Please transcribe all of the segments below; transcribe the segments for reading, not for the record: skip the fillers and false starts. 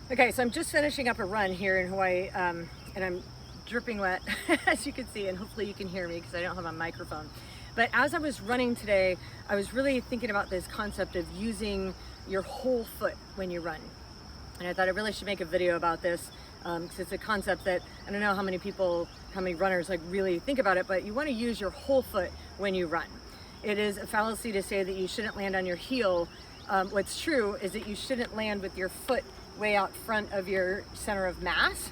Okay, so I'm just finishing up a run here in Hawaii, and I'm dripping wet, as you can see, and hopefully you can hear me because I don't have a microphone. But as I was running today, I was really thinking about this concept of using your whole foot when you run. And I thought I really should make a video about this because it's a concept that I don't know how many runners like really think about it, but you want to use your whole foot when you run. It is a fallacy to say that you shouldn't land on your heel. What's true is that you shouldn't land with your foot way out front of your center of mass,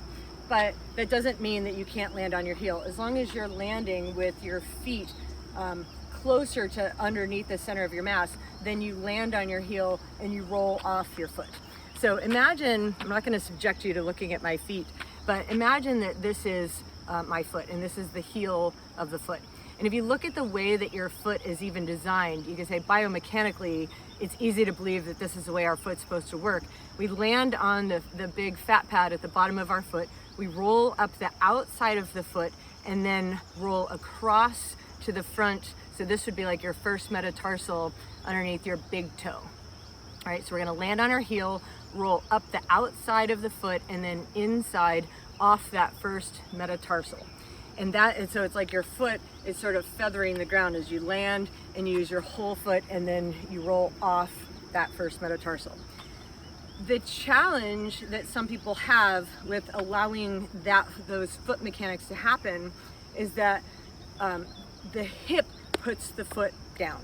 but that doesn't mean that you can't land on your heel. As long as you're landing with your feet closer to underneath the center of your mass, then you land on your heel and you roll off your foot. So imagine, I'm not going to subject you to looking at my feet, but imagine that this is my foot and this is the heel of the foot. And if you look at the way that your foot is even designed, you can say biomechanically, it's easy to believe that this is the way our foot's supposed to work. We land on the big fat pad at the bottom of our foot, we roll up the outside of the foot and then roll across to the front. So this would be like your first metatarsal underneath your big toe. All right, so we're gonna land on our heel, roll up the outside of the foot and then inside off that first metatarsal. And so it's like your foot is sort of feathering the ground as you land and you use your whole foot and then you roll off that first metatarsal. The challenge that some people have with allowing those foot mechanics to happen is that the hip puts the foot down.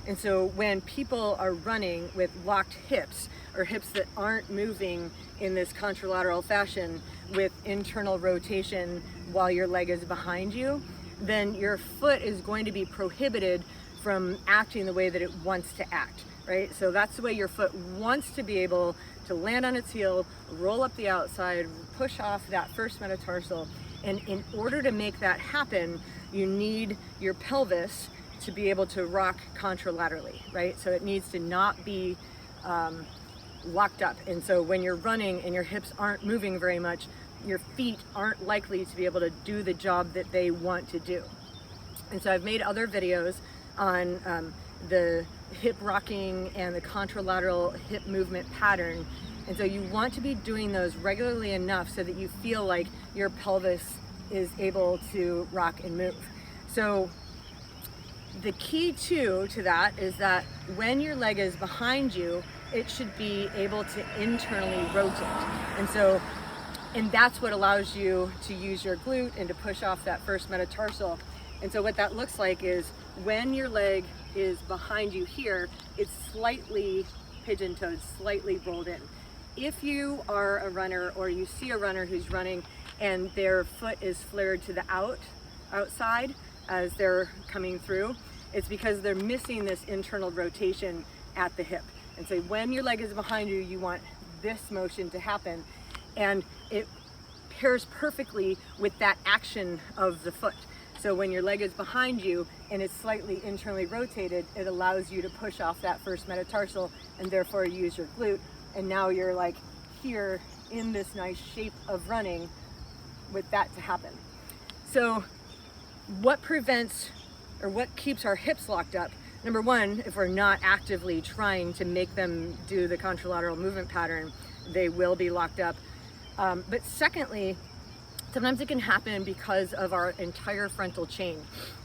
And so when people are running with locked hips or hips that aren't moving in this contralateral fashion with internal rotation while your leg is behind you, then your foot is going to be prohibited from acting the way that it wants to act, right? So that's the way your foot wants to be able to land on its heel, roll up the outside, push off that first metatarsal. And in order to make that happen, you need your pelvis to be able to rock contralaterally, right? So it needs to not be locked up. And so when you're running and your hips aren't moving very much, your feet aren't likely to be able to do the job that they want to do. And so I've made other videos on the hip rocking and the contralateral hip movement pattern. And so you want to be doing those regularly enough so that you feel like your pelvis is able to rock and move. So the key to that is that when your leg is behind you, it should be able to internally rotate. And that's what allows you to use your glute and to push off that first metatarsal. And so what that looks like is when your leg is behind you here, it's slightly pigeon-toed, slightly rolled in. If you are a runner or you see a runner who's running and their foot is flared to the outside as they're coming through, it's because they're missing this internal rotation at the hip. And so when your leg is behind you, you want this motion to happen. And it pairs perfectly with that action of the foot. So when your leg is behind you and it's slightly internally rotated, it allows you to push off that first metatarsal and therefore use your glute. And now you're like here in this nice shape of running with that to happen. So what prevents or what keeps our hips locked up? Number one, if we're not actively trying to make them do the contralateral movement pattern, they will be locked up. But secondly, sometimes it can happen because of our entire frontal chain,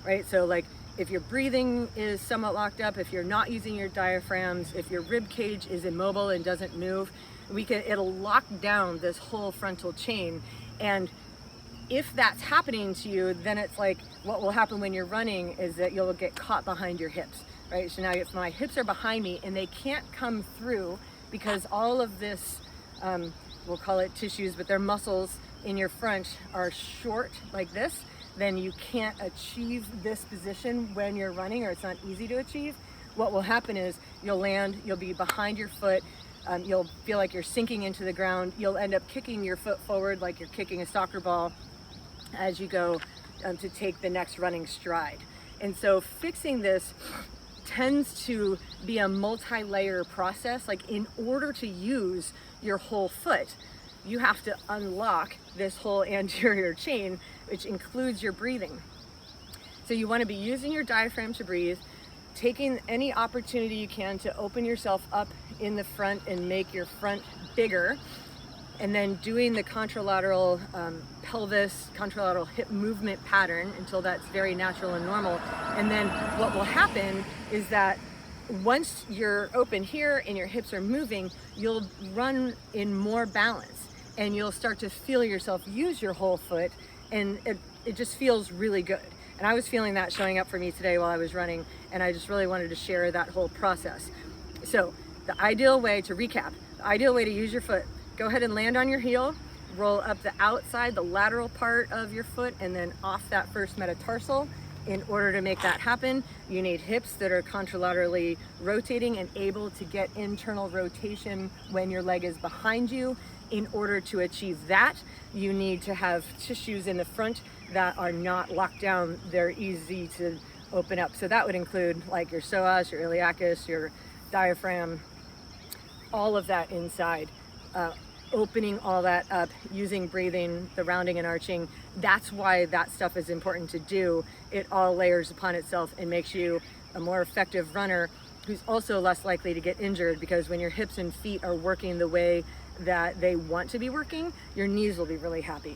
right? So like if your breathing is somewhat locked up, if you're not using your diaphragms, if your rib cage is immobile and doesn't move, it'll lock down this whole frontal chain. And if that's happening to you, then it's like what will happen when you're running is that you'll get caught behind your hips, right? So now if my hips are behind me and they can't come through because all of this, we'll call it tissues, but they're muscles in your front are short like this, then you can't achieve this position when you're running, or it's not easy to achieve. What will happen is you'll land, you'll be behind your foot, you'll feel like you're sinking into the ground, you'll end up kicking your foot forward like you're kicking a soccer ball as you go to take the next running stride. And so fixing this tends to be a multi-layer process. Like in order to use your whole foot, you have to unlock this whole anterior chain, which includes your breathing. So you want to be using your diaphragm to breathe, taking any opportunity you can to open yourself up in the front and make your front bigger. and then doing the contralateral pelvis, contralateral hip movement pattern until that's very natural and normal. And then what will happen is that once you're open here and your hips are moving, you'll run in more balance and you'll start to feel yourself use your whole foot, and it just feels really good. And I was feeling that showing up for me today while I was running, and I just really wanted to share that whole process. So the ideal way, to recap, the ideal way to use your foot, go ahead and land on your heel, roll up the outside, the lateral part of your foot, and then off that first metatarsal. In order to make that happen, you need hips that are contralaterally rotating and able to get internal rotation when your leg is behind you. In order to achieve that, you need to have tissues in the front that are not locked down. They're easy to open up. So that would include like your psoas, your iliacus, your diaphragm, all of that inside. Opening all that up, using breathing, the rounding and arching. That's why that stuff is important to do. It all layers upon itself and makes you a more effective runner who's also less likely to get injured, because when your hips and feet are working the way that they want to be working, your knees will be really happy.